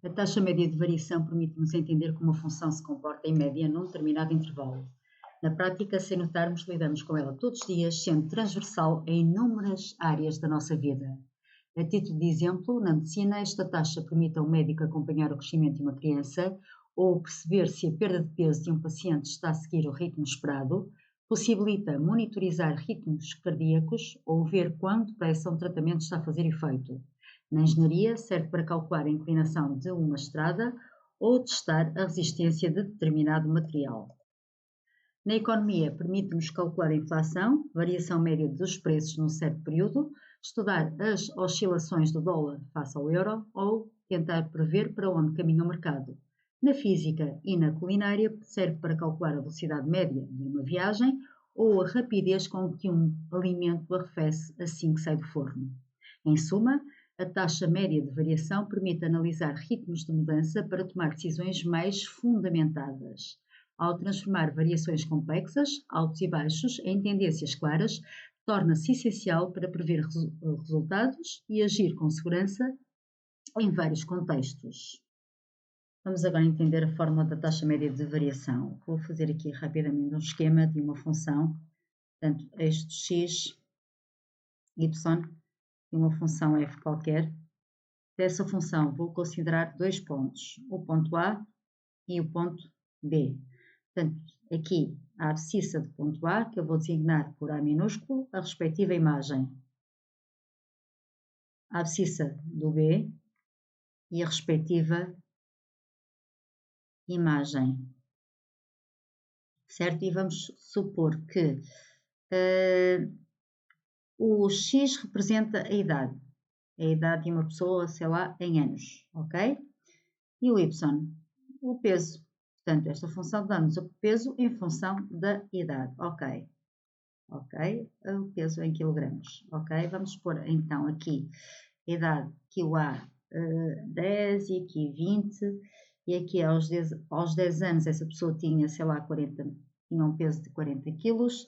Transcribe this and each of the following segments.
A taxa média de variação permite-nos entender como uma função se comporta em média num determinado intervalo. Na prática, sem notarmos, lidamos com ela todos os dias, sendo transversal em inúmeras áreas da nossa vida. A título de exemplo, na medicina, esta taxa permite ao médico acompanhar o crescimento de uma criança ou perceber se a perda de peso de um paciente está a seguir o ritmo esperado, possibilita monitorizar ritmos cardíacos ou ver quão depressa um tratamento está a fazer efeito. Na engenharia, serve para calcular a inclinação de uma estrada ou testar a resistência de determinado material. Na economia, permite-nos calcular a inflação, variação média dos preços num certo período, estudar as oscilações do dólar face ao euro ou tentar prever para onde caminha o mercado. Na física e na culinária, serve para calcular a velocidade média de uma viagem ou a rapidez com que um alimento arrefece assim que sai do forno. Em suma, a taxa média de variação permite analisar ritmos de mudança para tomar decisões mais fundamentadas. Ao transformar variações complexas, altos e baixos, em tendências claras, torna-se essencial para prever resultados e agir com segurança em vários contextos. Vamos agora entender a fórmula da taxa média de variação. Vou fazer aqui rapidamente um esquema de uma função, portanto, este x, y, e uma função f qualquer. Dessa função vou considerar dois pontos, o ponto A e o ponto B. Portanto, aqui a abscissa do ponto A, que eu vou designar por A minúsculo, a respectiva imagem. A abscissa do B e a respectiva imagem. Certo? E vamos supor que o X representa a idade de uma pessoa, sei lá, em anos, ok? E o Y, o peso. Portanto, esta função dá-nos o peso em função da idade, ok? Ok? O peso em quilogramas, ok? Vamos pôr então aqui a idade, aqui o A 10 e aqui 20, e aqui aos 10 anos essa pessoa tinha, sei lá, tinha um peso de 40 quilos,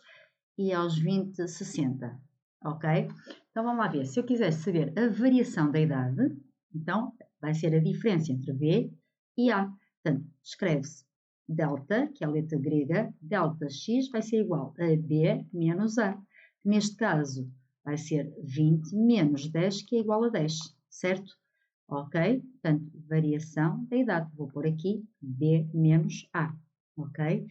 e aos 20, 60, ok? Então vamos lá ver, se eu quisesse saber a variação da idade, então vai ser a diferença entre B e A. Portanto, escreve-se delta, que é a letra grega, delta x vai ser igual a B menos A. Neste caso, vai ser 20 menos 10, que é igual a 10, certo? Ok? Portanto, variação da idade. Vou pôr aqui B menos A, ok?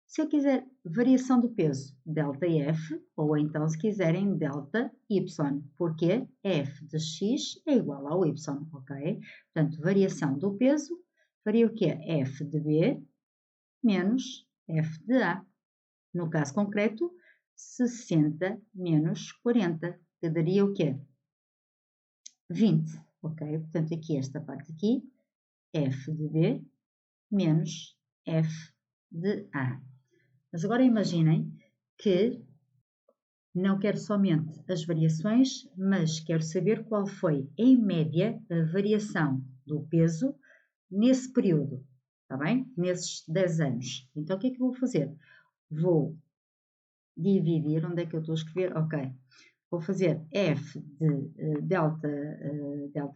Se eu quiser variação do peso, delta F, ou então se quiserem delta Y, porque F de X é igual ao Y, ok? Portanto, variação do peso, faria o quê? F de B menos F de A. No caso concreto, 60 menos 40, que daria o quê? 20, ok? Portanto, aqui esta parte aqui, F de B menos F de A. Mas agora imaginem que não quero somente as variações, mas quero saber qual foi, em média, a variação do peso nesse período, está bem? Nesses 10 anos. Então, o que é que eu vou fazer? Vou dividir, onde é que eu estou a escrever? Ok. Vou fazer F de delta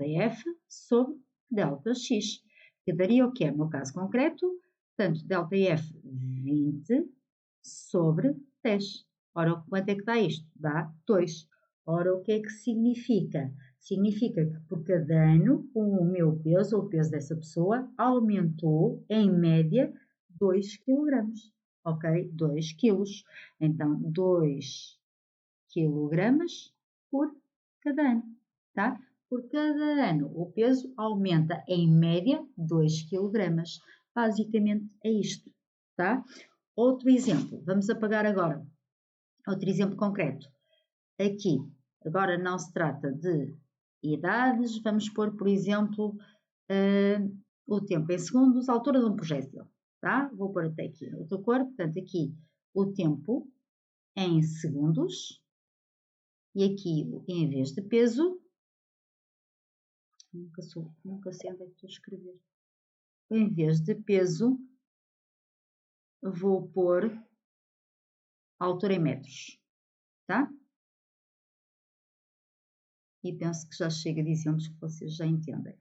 F sobre delta X, que daria o que é, no caso concreto, portanto, delta F 20 sobre 10. Ora, quanto é que dá isto? Dá 2. Ora, o que é que significa? Significa que por cada ano o meu peso, ou o peso dessa pessoa, aumentou em média 2 kg. Ok? 2 quilos. Então, 2 quilogramas por cada ano, tá? Por cada ano o peso aumenta em média 2 quilogramas. Basicamente é isto, tá? Outro exemplo, vamos apagar agora. Outro exemplo concreto. Aqui, agora não se trata de idades, vamos pôr, por exemplo, o tempo em segundos, a altura de um projétil, tá? Vou pôr até aqui outra cor, portanto, aqui o tempo em segundos, e aqui, em vez de peso, nunca sei onde é que estou a escrever. Em vez de peso, vou pôr a altura em metros, tá? E penso que já chega de exemplos que vocês já entendem.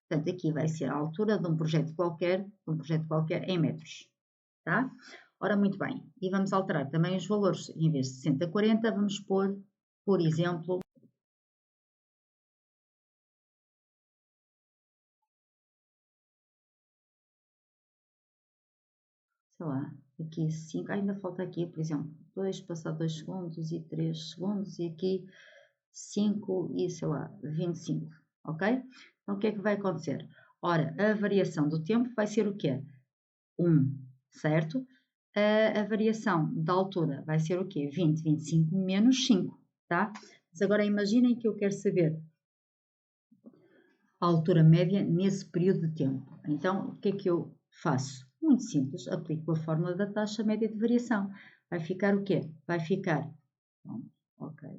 Portanto, aqui vai ser a altura de um projeto qualquer em metros, tá? Ora, muito bem, e vamos alterar também os valores, em vez de 60, 40, vamos pôr, por exemplo, sei lá, aqui 5, ainda falta aqui, por exemplo, 2 passado 2 segundos e 3 segundos, e aqui 5 e, sei lá, 25, ok? Então, o que é que vai acontecer? Ora, a variação do tempo vai ser o quê? 1, certo? A variação da altura vai ser o quê? 20, 25 menos 5, tá? Mas agora imaginem que eu quero saber a altura média nesse período de tempo. Então, o que é que eu faço? Muito simples, aplico a fórmula da taxa média de variação. Vai ficar o quê? Vai ficar, ok.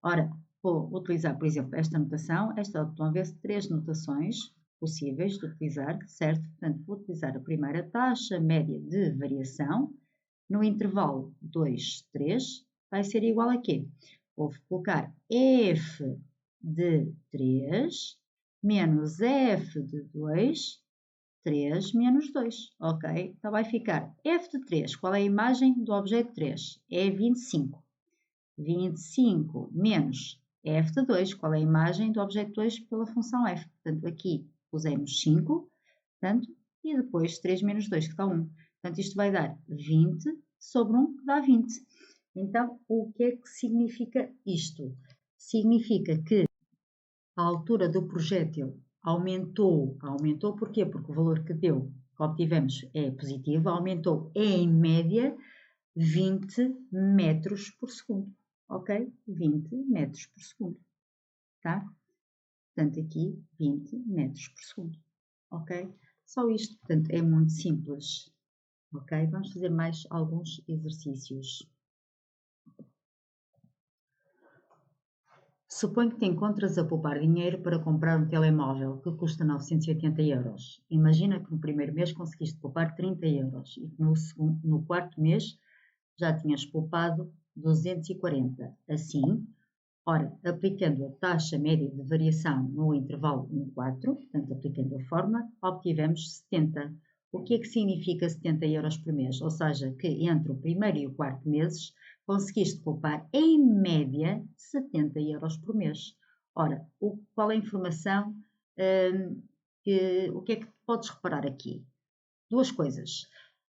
Ora, vou utilizar, por exemplo, esta notação. Estão a ver-se 3 notações possíveis de utilizar, certo? Portanto, vou utilizar a primeira taxa média de variação no intervalo 2, 3, vai ser igual a quê? Vou colocar f de 3 menos f de 2, 3 menos 2, ok? Então vai ficar f de 3, qual é a imagem do objeto 3? É 25. 25 menos f de 2, qual é a imagem do objeto 2 pela função f? Portanto, aqui pusemos 5, portanto, e depois 3 menos 2, que dá 1. Portanto, isto vai dar 20 sobre 1, que dá 20. Então, o que é que significa isto? Significa que a altura do projétil aumentou. Aumentou porquê? Porque o valor que obtivemos é positivo, aumentou em média 20 metros por segundo, ok? 20 metros por segundo, tá? Portanto, aqui 20 metros por segundo, ok? Só isto, portanto, é muito simples, ok? Vamos fazer mais alguns exercícios. Suponho que te encontras a poupar dinheiro para comprar um telemóvel que custa 980 euros. Imagina que no primeiro mês conseguiste poupar 30 euros e que no quarto mês já tinhas poupado 240. Assim, ora, aplicando a taxa média de variação no intervalo 1,4, portanto, aplicando a fórmula, obtivemos 70. O que é que significa 70 euros por mês? Ou seja, que entre o primeiro e o quarto meses conseguiste poupar, em média, 70 euros por mês. Ora, qual é a informação? O que é que podes reparar aqui? Duas coisas.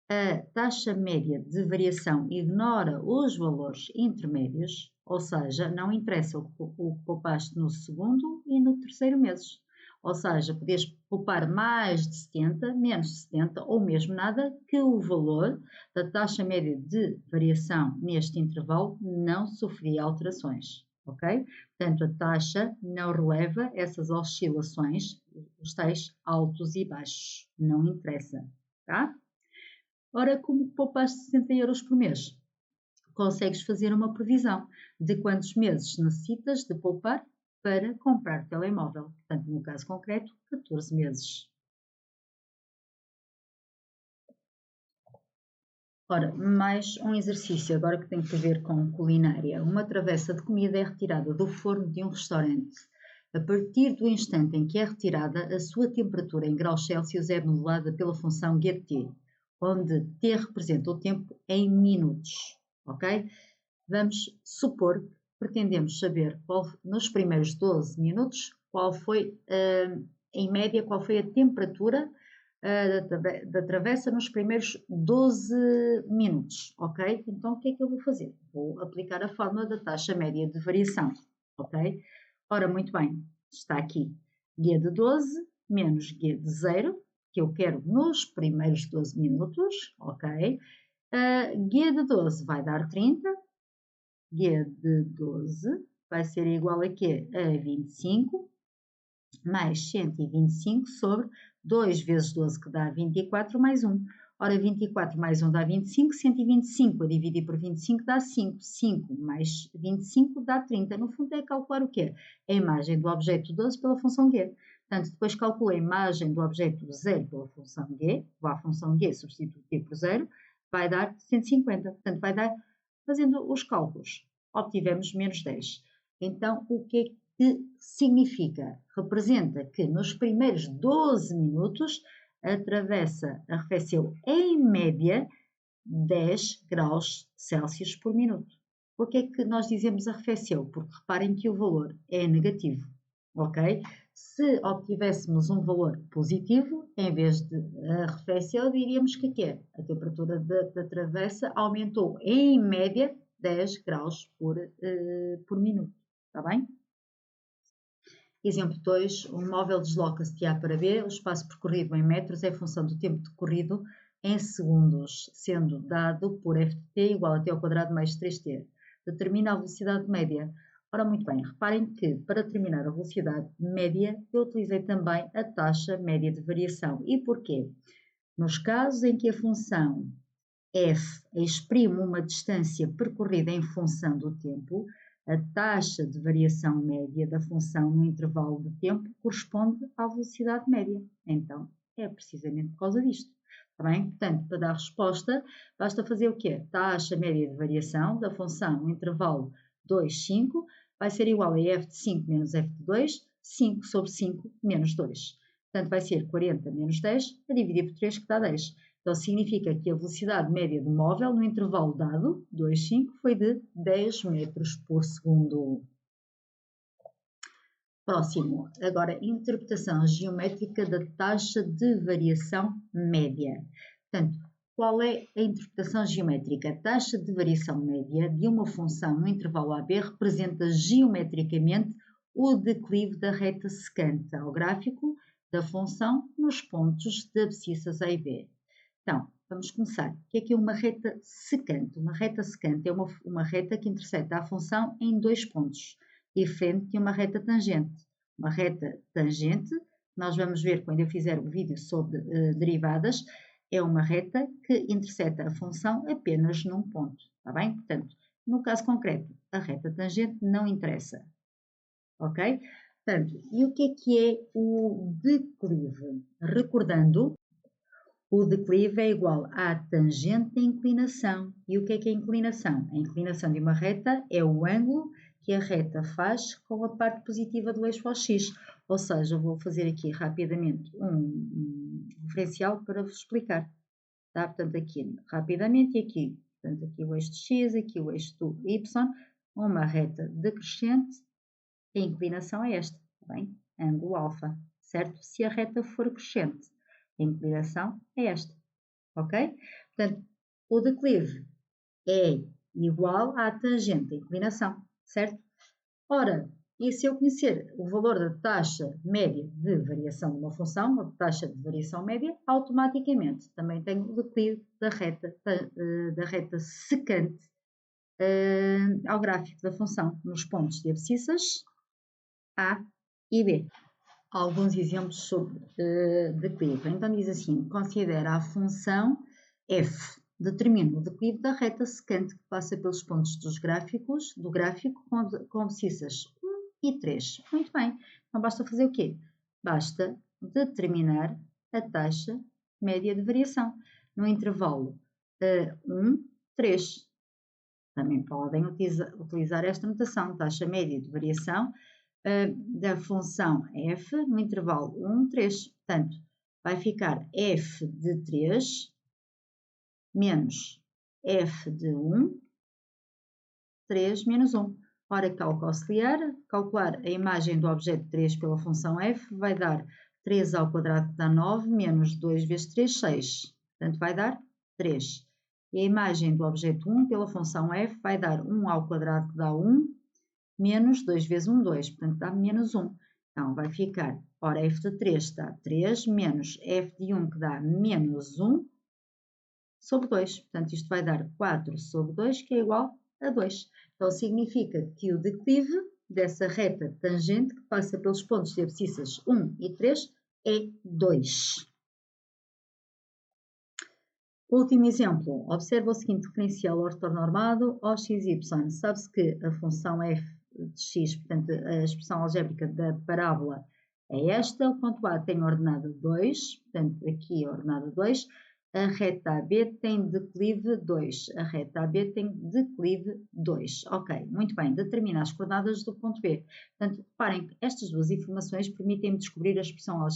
A taxa média de variação ignora os valores intermédios, ou seja, não interessa o que poupaste no segundo e no terceiro meses. Ou seja, podes poupar mais de 70, menos de 70 ou mesmo nada, que o valor da taxa média de variação neste intervalo não sofria alterações. Ok? Portanto, a taxa não releva essas oscilações, os tais altos e baixos. Não interessa. Tá? Ora, como poupaste 60 euros por mês? Consegues fazer uma previsão de quantos meses necessitas de poupar para comprar telemóvel. Portanto, no caso concreto, 14 meses. Ora, mais um exercício agora que tem que ver com culinária. Uma travessa de comida é retirada do forno de um restaurante. A partir do instante em que é retirada, a sua temperatura em graus Celsius é modelada pela função GET-T, onde T representa o tempo em minutos, ok? Vamos supor que pretendemos saber nos primeiros 12 minutos qual foi, em média, qual foi a temperatura da travessa nos primeiros 12 minutos, ok? Então, o que é que eu vou fazer? Vou aplicar a fórmula da taxa média de variação, ok? Ora, muito bem, está aqui G de 12 menos G de 0, que eu quero nos primeiros 12 minutos, ok? G de 12 vai dar 30, G de 12 vai ser igual a quê? A 25, mais 125 sobre 2 vezes 12, que dá 24, mais 1. Ora, 24 mais 1 dá 25, 125 a dividir por 25 dá 5. 5 mais 25 dá 30. No fundo é calcular o quê? A imagem do objeto 12 pela função G. Portanto, depois calcula a imagem do objeto 0 pela função G, vou à função G, substituo T por 0, vai dar 150. Portanto, vai dar, fazendo os cálculos, obtivemos menos 10. Então, o que é que significa, representa que nos primeiros 12 minutos a travessa arrefeceu em média 10 graus Celsius por minuto. Por que é que nós dizemos arrefeceu? Porque reparem que o valor é negativo, ok? Se obtivéssemos um valor positivo, em vez de arrefeceu, diríamos que é? A temperatura da travessa aumentou em média 10 graus por minuto, está bem? Exemplo 2, um móvel desloca-se de A para B, o espaço percorrido em metros é função do tempo decorrido em segundos, sendo dado por f de t igual a t ao quadrado mais 3t. Determina a velocidade média. Ora, muito bem, reparem que para determinar a velocidade média eu utilizei também a taxa média de variação. E porquê? Nos casos em que a função f exprime uma distância percorrida em função do tempo, a taxa de variação média da função no intervalo de tempo corresponde à velocidade média. Então, é precisamente por causa disto. Está bem? Portanto, para dar resposta, basta fazer o quê? Taxa média de variação da função no intervalo 2, 5, vai ser igual a f de 5 menos f de 2, 5 sobre 5 menos 2. Portanto, vai ser 40 menos 10, a dividir por 3, que dá 10. Então, significa que a velocidade média do móvel no intervalo dado, 2, 5, foi de 10 metros por segundo. Próximo, agora, interpretação geométrica da taxa de variação média. Portanto, qual é a interpretação geométrica? A taxa de variação média de uma função no intervalo AB representa geometricamente o declive da reta secante ao gráfico da função nos pontos de abscissas A e B. Então, vamos começar. O que é uma reta secante? Uma reta secante é uma reta que intersecta a função em dois pontos, diferente de uma reta tangente. Uma reta tangente, nós vamos ver quando eu fizer o vídeo sobre derivadas, é uma reta que intersecta a função apenas num ponto, está bem? Portanto, no caso concreto, a reta tangente não interessa, ok? Portanto, e o que é o declive? Recordando, o declive é igual à tangente da inclinação. E o que é a inclinação? A inclinação de uma reta é o ângulo que a reta faz com a parte positiva do eixo x. Ou seja, vou fazer aqui rapidamente um referencial para vos explicar. Tá? Portanto, aqui rapidamente e aqui. Portanto, aqui o eixo de x, aqui o eixo do y. Uma reta decrescente. A inclinação é esta, tá bem? Ângulo alfa, certo? Se a reta for crescente. A inclinação é esta, ok? Portanto, o declive é igual à tangente da inclinação, certo? Ora, e se eu conhecer o valor da taxa média de variação de uma função, a taxa de variação média, automaticamente também tenho o declive da reta secante ao gráfico da função nos pontos de abscissas A e B. Alguns exemplos sobre declive. Então diz assim, considera a função f, determina o declive da reta secante que passa pelos pontos do gráfico com abscissas 1 e 3. Muito bem, então basta fazer o quê? Basta determinar a taxa média de variação no intervalo 1, 3. Também podem utilizar esta notação, taxa média de variação da função f no intervalo 1, 3. Portanto, vai ficar f de 3 menos f de 1, 3 menos 1. Ora, cálculo auxiliar, calcular a imagem do objeto 3 pela função f vai dar 3 ao quadrado que dá 9, menos 2 vezes 3, 6. Portanto, vai dar 3. E a imagem do objeto 1 pela função f vai dar 1 ao quadrado que dá 1, menos 2 vezes 1, 2, portanto dá menos 1. Então vai ficar, ora, f de 3 dá 3, menos f de 1 que dá menos 1 sobre 2. Portanto, isto vai dar 4 sobre 2, que é igual a 2. Então, significa que o declive dessa reta tangente que passa pelos pontos de abscissas 1 e 3 é 2. Último exemplo. Observa o seguinte referencial ortonormado OXY. Sabe-se que a função f de x, portanto, a expressão algébrica da parábola é esta. O ponto A tem ordenada 2, portanto, aqui a ordenada 2. a reta AB tem declive 2. A reta AB tem declive 2. Ok, muito bem. Determina as coordenadas do ponto B. Portanto, reparem que estas duas informações permitem-me descobrir a expressão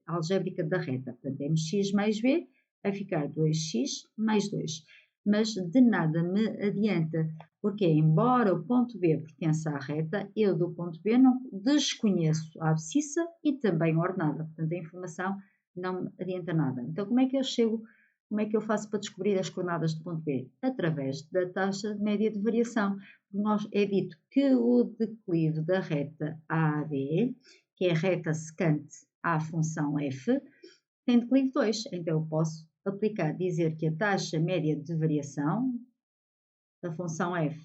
algébrica da reta. Portanto, mx mais b vai ficar 2x mais 2. Mas de nada me adianta, porque embora o ponto B pertença à reta, eu do ponto B não desconheço a abscissa e também a ordenada. Portanto, a informação não me adianta nada. Então, como é que eu faço para descobrir as coordenadas do ponto B? Através da taxa média de variação. É dito que o declive da reta AB, que é a reta secante à função f, tem declive 2. Então, eu posso dizer que a taxa média de variação da função f,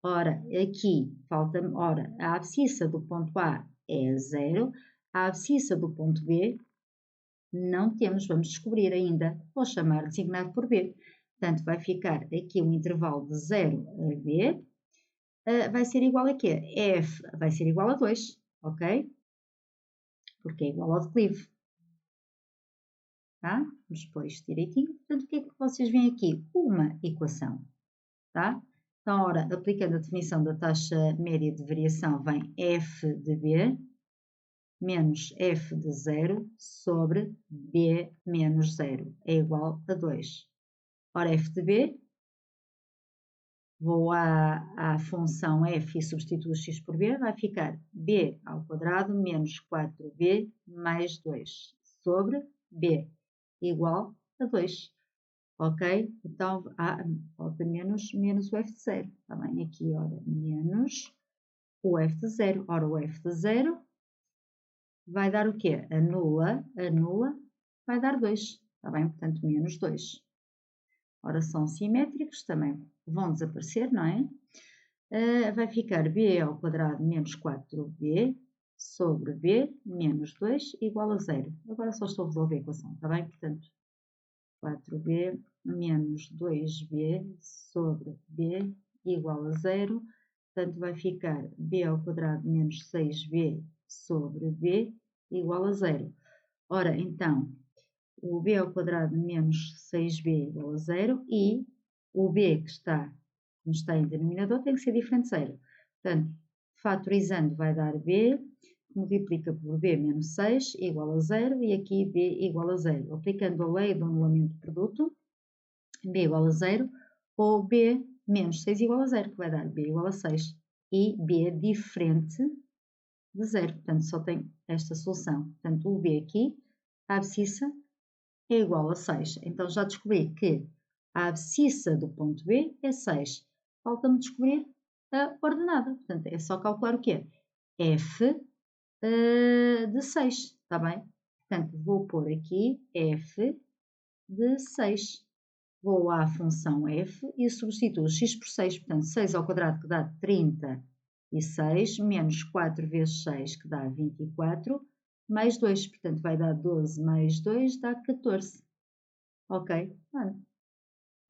ora, aqui falta-me, ora, a abscissa do ponto A é 0, a abscissa do ponto B não temos, vamos descobrir ainda, vou chamar designado por B. Portanto, vai ficar aqui um intervalo de 0 a B, vai ser igual a quê? F vai ser igual a 2, ok? Porque é igual ao declive. Tá? Vamos pôr isto direitinho. Portanto, o que é que vocês veem aqui? Uma equação, tá? Então, ora, aplicando a definição da taxa média de variação, vem f de b menos f de 0 sobre b menos 0 é igual a 2. Ora, f de b, vou à função f e substituo x por b, vai ficar b ao quadrado menos 4b mais 2 sobre b igual a 2. Ok? Então, falta menos o f de 0. Está bem? Aqui, ora, menos o f de 0. Ora, o f de 0 vai dar o quê? Anula, vai dar 2. Está bem? Portanto, menos 2. Ora, são simétricos, também vão desaparecer, não é? Vai ficar b ao quadrado menos 4b sobre b menos 2 igual a 0. Agora só estou a resolver a equação, está bem? Portanto, 4b menos 2b sobre b igual a 0. Portanto, vai ficar b ao quadrado menos 6b sobre b igual a 0. Ora, então, o b ao quadrado menos 6b igual a 0 e o b que está em denominador tem que ser diferente de 0. Portanto, fatorizando vai dar b, multiplica por b menos 6 igual a 0 e aqui b igual a 0. Aplicando a lei do anulamento de produto, b igual a 0 ou b menos 6 igual a 0, que vai dar b igual a 6 e b diferente de 0. Portanto, só tem esta solução. Portanto, o b aqui, a abscissa, é igual a 6. Então, já descobri que a abscissa do ponto B é 6. Falta-me descobrir a ordenada. Portanto, é só calcular o quê? F de 6, está bem? Portanto, vou pôr aqui f de 6. Vou à função f e substituo x por 6. Portanto, 6 ao quadrado que dá 36, menos 4 vezes 6 que dá 24, mais 2. Portanto, vai dar 12 mais 2 dá 14. Ok?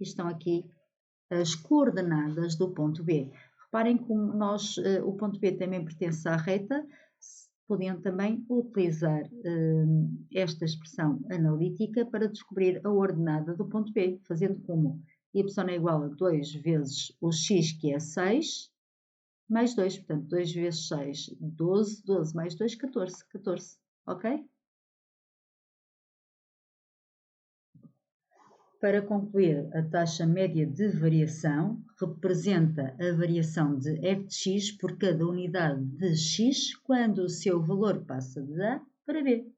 Estão aqui as coordenadas do ponto B. Reparem como o ponto B também pertence à reta, podiam também utilizar esta expressão analítica para descobrir a ordenada do ponto B, fazendo como y é igual a 2 vezes o x, que é 6, mais 2. Portanto, 2 vezes 6, 12, 12 mais 2, 14, 14. Ok? Para concluir, a taxa média de variação representa a variação de f de x por cada unidade de x quando o seu valor passa de A para B.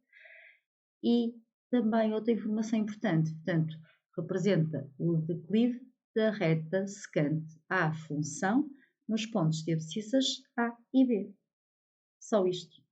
E também outra informação importante, portanto, representa o declive da reta secante à função nos pontos de abscissas A e B. Só isto.